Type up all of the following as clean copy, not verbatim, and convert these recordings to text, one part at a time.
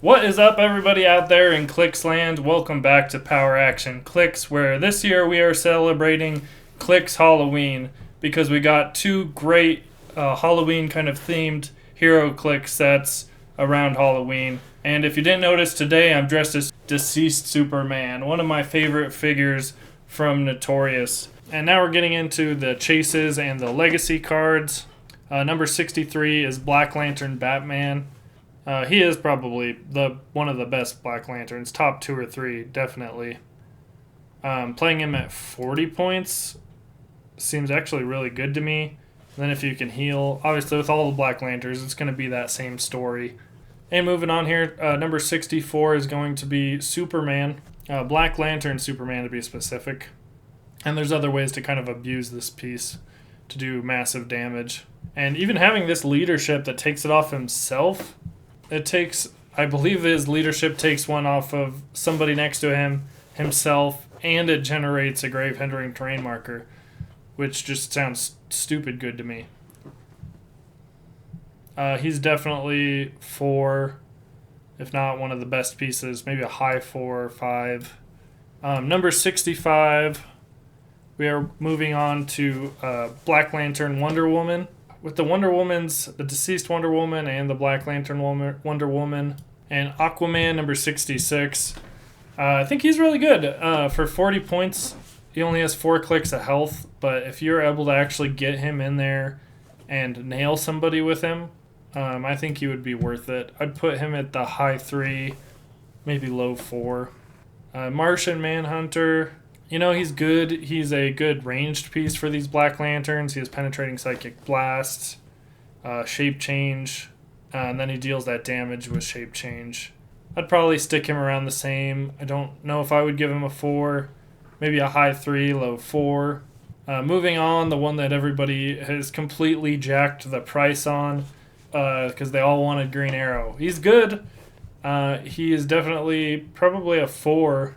What is up, everybody out there in Clicks land? Welcome back to Power Action Clicks, where this year we are celebrating Clicks Halloween because we got two great Halloween kind of themed Heroclix sets around Halloween. And if you didn't notice, today I'm dressed as Deceased Superman, one of my favorite figures from Notorious. And now we're getting into the chases and the legacy cards. Number 63 is Black Lantern Batman. He is probably one of the best Black Lanterns, top 2 or 3, definitely. Playing him at 40 points seems actually really good to me. And then if you can heal, obviously with all the Black Lanterns, it's going to be that same story. And moving on here, number 64 is going to be Superman, Black Lantern Superman to be specific. And there's other ways to kind of abuse this piece to do massive damage. And even having this leadership that takes it off himself, I believe his leadership takes one off of somebody next to him, himself, and it generates a grave hindering terrain marker, which just sounds stupid good to me. He's definitely 4, if not one of the best pieces, maybe a high 4 or 5. Number 65, we are moving on to Black Lantern Wonder Woman. With the Deceased Wonder Woman and the Black Lantern Wonder Woman and Aquaman number 66. I think he's really good. For 40 points, he only has 4 clicks of health, but if you're able to actually get him in there and nail somebody with him, I think he would be worth it. I'd put him at the high 3, maybe low 4. Martian Manhunter. You know, he's good. He's a good ranged piece for these Black Lanterns. He has penetrating psychic blast, shape change, and then he deals that damage with shape change. I'd probably stick him around the same. I don't know if I would give him a 4, maybe a high 3, low 4. Moving on, the one that everybody has completely jacked the price on because they all wanted Green Arrow. He's good. He is definitely probably a 4.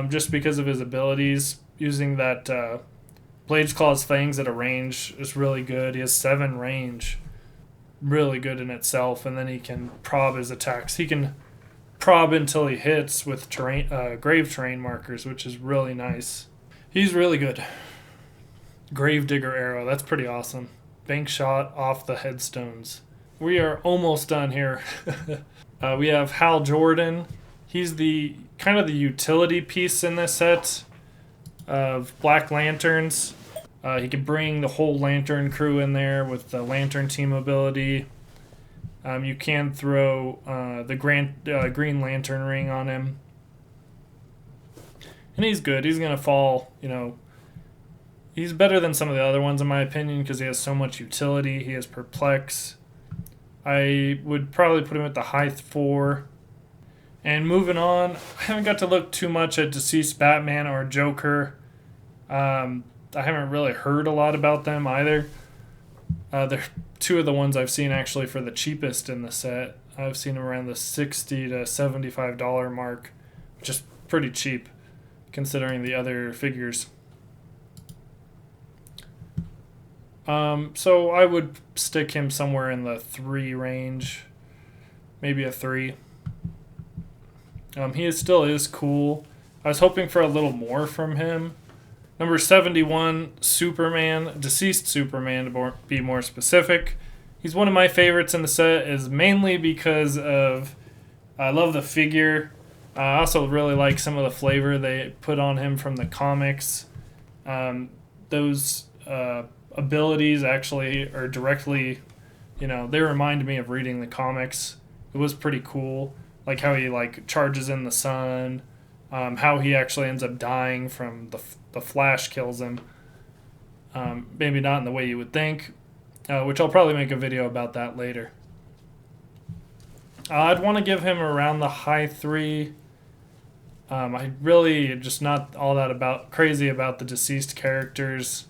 Just because of his abilities. Using that Blade's Claw's Fangs at a range is really good. He has 7 range. Really good in itself. And then he can prob his attacks. He can prob until he hits with grave terrain markers, which is really nice. He's really good. Gravedigger Arrow. That's pretty awesome. Bank shot off the headstones. We are almost done here. We have Hal Jordan. He's the kind of the utility piece in this set of Black Lanterns. He can bring the whole Lantern crew in there with the Lantern Team ability. You can throw the Green Lantern ring on him. And he's good. He's going to fall, he's better than some of the other ones in my opinion because he has so much utility. He has Perplex. I would probably put him at the high 4. And moving on, I haven't got to look too much at Deceased Batman or Joker. I haven't really heard a lot about them either. They're 2 of the ones I've seen actually for the cheapest in the set. I've seen them around the $60 to $75 mark, which is pretty cheap considering the other figures. So I would stick him somewhere in the 3 range, maybe a 3. He still is cool. I was hoping for a little more from him. Number 71, Superman, Deceased Superman to be more specific. He's one of my favorites in the set, is mainly because of I love the figure. I also really like some of the flavor they put on him from the comics. Those abilities actually are directly, they remind me of reading the comics. It was pretty cool. Like how he charges in the sun, how he actually ends up dying from the Flash kills him. Maybe not in the way you would think, which I'll probably make a video about that later. I'd want to give him around the high 3. I really just not all that crazy about the deceased characters.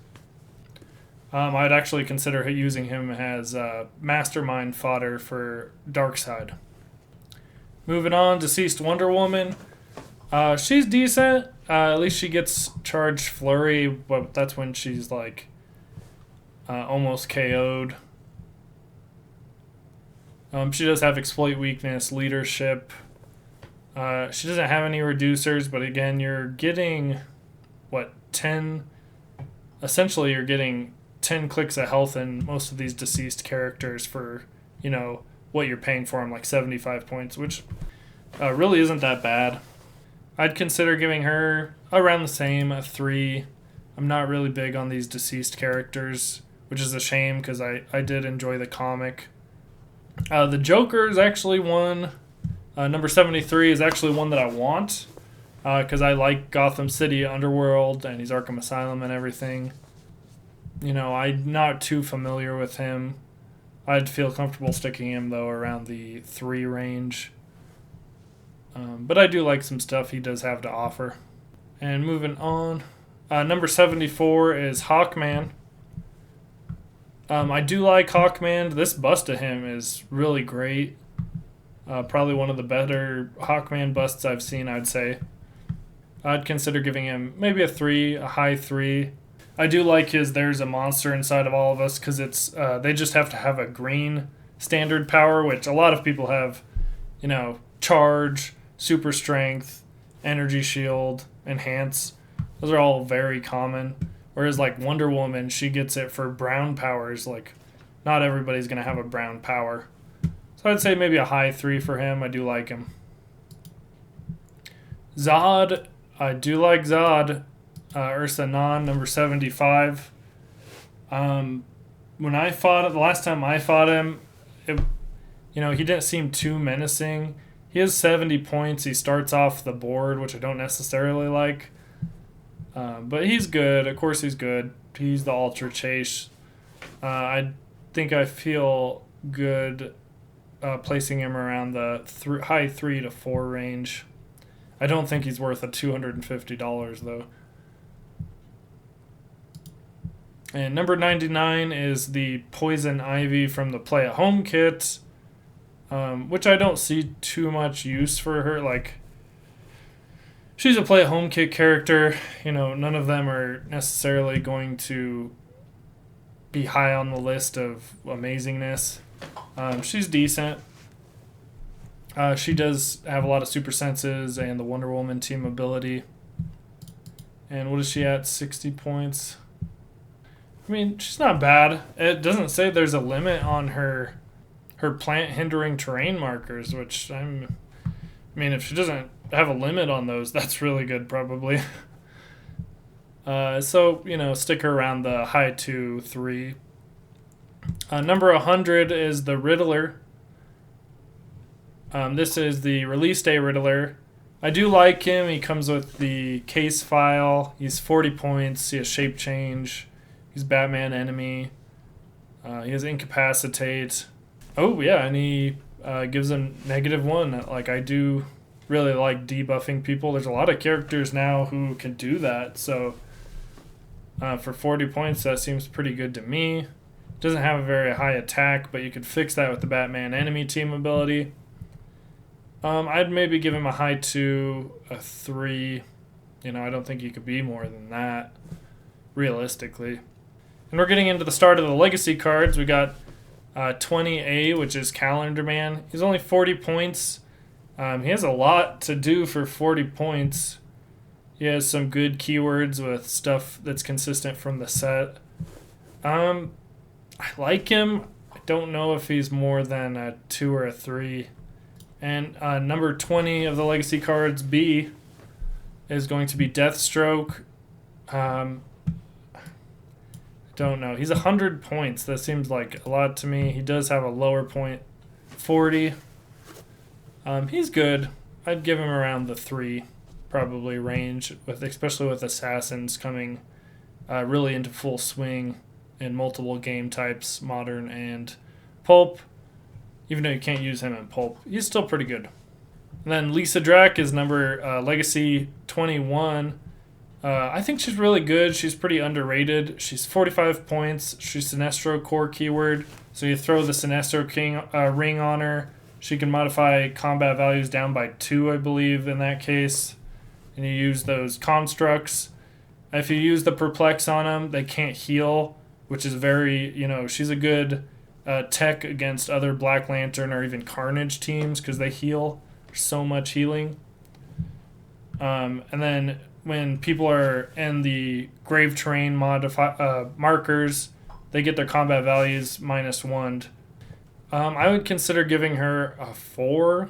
I'd actually consider using him as mastermind fodder for Darkseid. Moving on, Deceased Wonder Woman. She's decent. At least she gets charged flurry, but that's when she's almost KO'd. She does have exploit weakness, leadership. She doesn't have any reducers, but again, you're getting, 10? Essentially, you're getting 10 clicks of health in most of these deceased characters for, what you're paying for them, like 75 points, which really isn't that bad. I'd consider giving her around the same, a 3. I'm not really big on these deceased characters, which is a shame because I did enjoy the comic. The Joker is actually one. Number 73 is actually one that I want because I like Gotham City Underworld and he's Arkham Asylum and everything. I'm not too familiar with him. I'd feel comfortable sticking him, though, around the 3 range. But I do like some stuff he does have to offer. And moving on. Number 74 is Hawkman. I do like Hawkman. This bust of him is really great. Probably one of the better Hawkman busts I've seen, I'd say. I'd consider giving him maybe a 3, a high 3. I do like his There's a Monster Inside of All of Us because it's they just have to have a green standard power, which a lot of people have, charge, super strength, energy shield, enhance. Those are all very common. Whereas like Wonder Woman, she gets it for brown powers. Like not everybody's going to have a brown power. So I'd say maybe a high 3 for him. I do like him. Zod. I do like Zod. Ursa Non, number 75. When I fought it, the last time I fought him, he didn't seem too menacing. He has 70 points. He starts off the board, which I don't necessarily like. But he's good. Of course he's good. He's the Ultra Chase. I think I feel good placing him around the high 3 to 4 range. I don't think he's worth a $250, though. And number 99 is the Poison Ivy from the Play at Home kit, which I don't see too much use for her. Like, she's a Play at Home kit character. None of them are necessarily going to be high on the list of amazingness. She's decent. She does have a lot of super senses and the Wonder Woman team ability. And what is she at? 60 points. I mean, she's not bad. It doesn't say there's a limit on her plant hindering terrain markers, which if she doesn't have a limit on those, that's really good probably. So, stick her around the high 2, 3. Number 100 is the Riddler. This is the release day Riddler. I do like him. He comes with the case file. He's 40 points. He has shape change. He's Batman enemy. He has incapacitate. Oh, yeah, and he gives him -1. Like, I do really like debuffing people. There's a lot of characters now who can do that. So, for 40 points, that seems pretty good to me. Doesn't have a very high attack, but you could fix that with the Batman enemy team ability. I'd maybe give him a high 2, a 3. I don't think he could be more than that, realistically. And we're getting into the start of the legacy cards. We got 20A, which is Calendar Man. He's only 40 points. He has a lot to do for 40 points. He has some good keywords with stuff that's consistent from the set. I like him. I don't know if he's more than a 2 or a 3. And number 20 of the legacy cards, B, is going to be Deathstroke. Don't know. He's 100 points. That seems like a lot to me. He does have a lower point, 40. He's good. I'd give him around the 3 probably range, especially with Assassins coming really into full swing in multiple game types, Modern and Pulp. Even though you can't use him in Pulp, he's still pretty good. And then Lisa Drac is number Legacy 21. I think she's really good. She's pretty underrated. She's 45 points. She's Sinestro core keyword. So you throw the Sinestro King ring on her. She can modify combat values down by 2, I believe, in that case. And you use those constructs. If you use the Perplex on them, they can't heal, which is very, she's a good tech against other Black Lantern or even Carnage teams because they heal. There's so much healing. And then when people are in the grave terrain markers, they get their combat values -1. I would consider giving her a 4.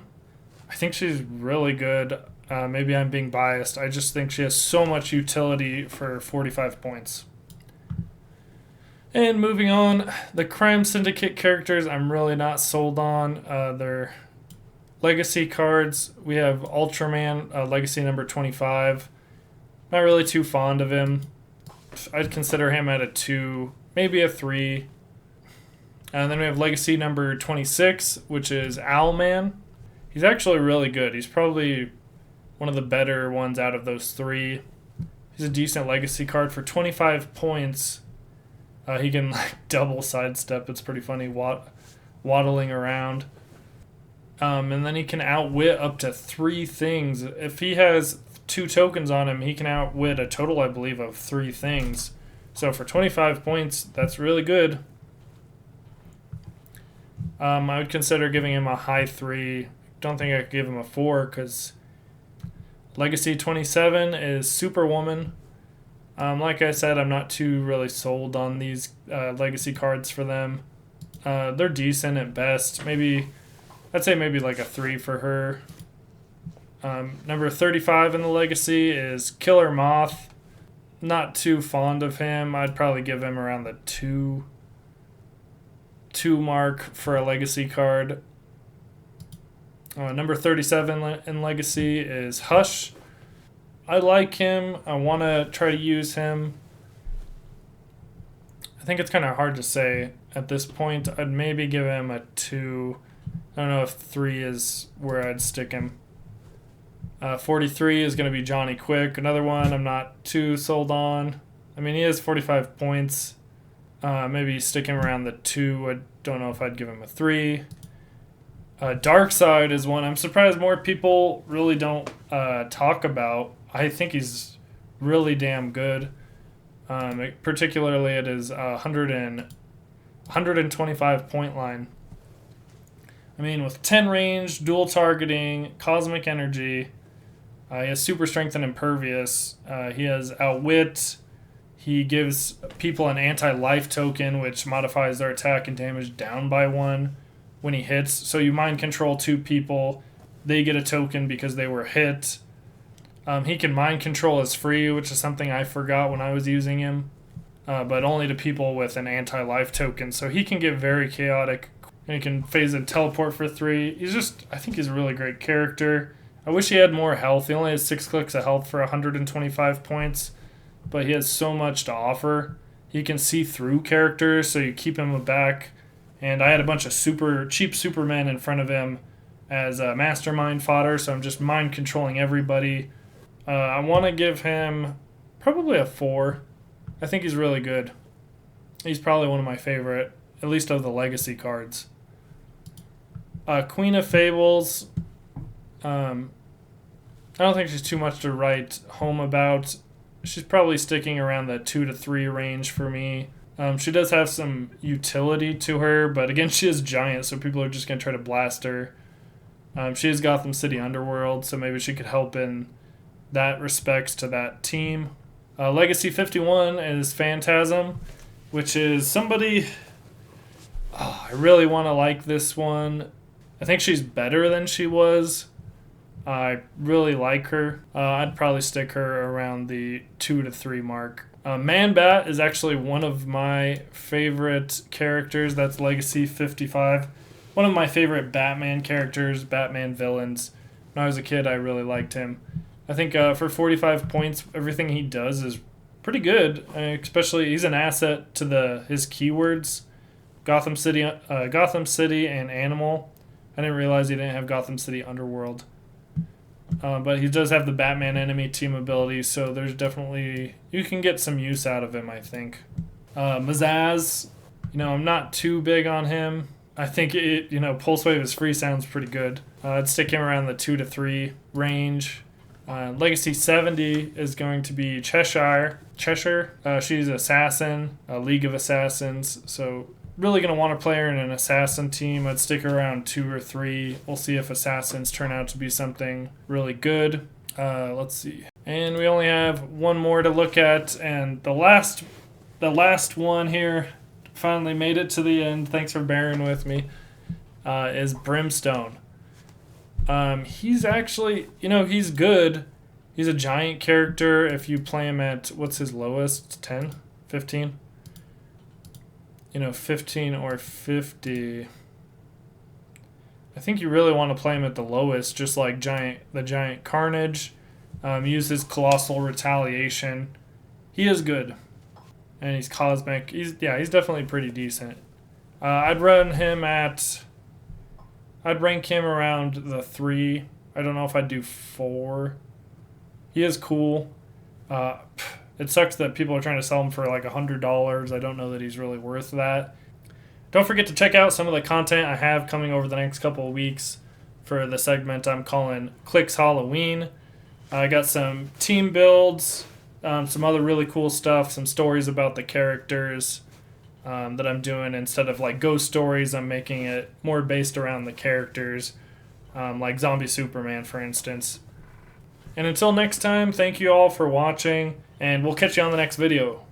I think she's really good. Maybe I'm being biased. I just think she has so much utility for 45 points. And moving on, the Crime Syndicate characters I'm really not sold on. They're legacy cards. We have Ultraman, legacy number 25. Not really too fond of him. I'd consider him at a 2, maybe a 3. And then we have legacy number 26, which is Owlman. He's actually really good. He's probably one of the better ones out of those 3. He's a decent legacy card for 25 points. He can double sidestep. It's pretty funny, waddling around. And then he can outwit up to 3 things. If he has 2 tokens on him, he can outwit a total, I believe, of 3 things. So for 25 points, that's really good. I would consider giving him a high 3. Don't think I could give him a 4 because Legacy 27 is Superwoman. Like I said, I'm not too really sold on these legacy cards for them. They're decent at best. I'd say maybe like a 3 for her. Number 35 in the legacy is Killer Moth. Not too fond of him. I'd probably give him around the 2 mark for a legacy card. Number 37 in legacy is Hush. I like him. I want to try to use him. I think it's kind of hard to say at this point. I'd maybe give him a 2. I don't know if 3 is where I'd stick him. 43 is going to be Johnny Quick. Another one I'm not too sold on. I mean, he has 45 points. Maybe stick him around the 2. I don't know if I'd give him a 3. Darkseid is one I'm surprised more people really don't talk about. I think he's really damn good. Particularly at his 125 point line. I mean, with 10 range, dual targeting, cosmic energy, he has super strength and impervious. He has outwit. He gives people an anti-life token, which modifies their attack and damage down by 1 when he hits. So you mind control 2 people. They get a token because they were hit. He can mind control as free, which is something I forgot when I was using him. But only to people with an anti-life token. So he can get very chaotic. And he can phase and teleport for 3. I think he's a really great character. I wish he had more health. He only has 6 clicks of health for 125 points. But he has so much to offer. He can see through characters, so you keep him back. And I had a bunch of super cheap Supermen in front of him as mastermind fodder, so I'm just mind controlling everybody. I want to give him probably a 4. I think he's really good. He's probably one of my favorite, at least of the legacy cards. Queen of Fables. I don't think she's too much to write home about. She's probably sticking around the 2 to 3 range for me. She does have some utility to her, but again, she is giant, so people are just going to try to blast her. She is Gotham City Underworld, so maybe she could help in that respects to that team. Legacy 51 is Phantasm, which is somebody... I really want to like this one. I think she's better than she was. I really like her. I'd probably stick her around the 2 to 3 mark. Man-Bat is actually one of my favorite characters. That's Legacy 55. One of my favorite Batman characters, Batman villains. When I was a kid, I really liked him. I think for 45 points, everything he does is pretty good. Especially, he's an asset to his keywords. Gotham City, and Animal. I didn't realize he didn't have Gotham City Underworld. But he does have the Batman enemy team ability, so there's definitely... You can get some use out of him, I think. Mazaz, I'm not too big on him. I think, Pulse Wave is free sounds pretty good. I'd stick him around the 2 to 3 range. Legacy 70 is going to be Cheshire. She's Assassin, a League of Assassins, so really going to want to play her in an assassin team. I'd stick her around 2 or 3. We'll see if assassins turn out to be something really good. Let's see. And we only have one more to look at, and the last one here, finally made it to the end. Thanks for bearing with me. Is Brimstone. He's actually, he's good. He's a giant character. If you play him at, what's his lowest? 10? 15? 15 or 50. I think you really want to play him at the lowest, just like the giant Carnage. Uses Colossal Retaliation. He is good. And he's cosmic. He's definitely pretty decent. I'd rank him around the 3. I don't know if I'd do 4. He is cool. It sucks that people are trying to sell him for like $100. I don't know that he's really worth that. Don't forget to check out some of the content I have coming over the next couple of weeks for the segment I'm calling Clicks Halloween. I got some team builds, some other really cool stuff, some stories about the characters that I'm doing. Instead of like ghost stories, I'm making it more based around the characters, like Zombie Superman, for instance. And until next time, thank you all for watching, and we'll catch you on the next video.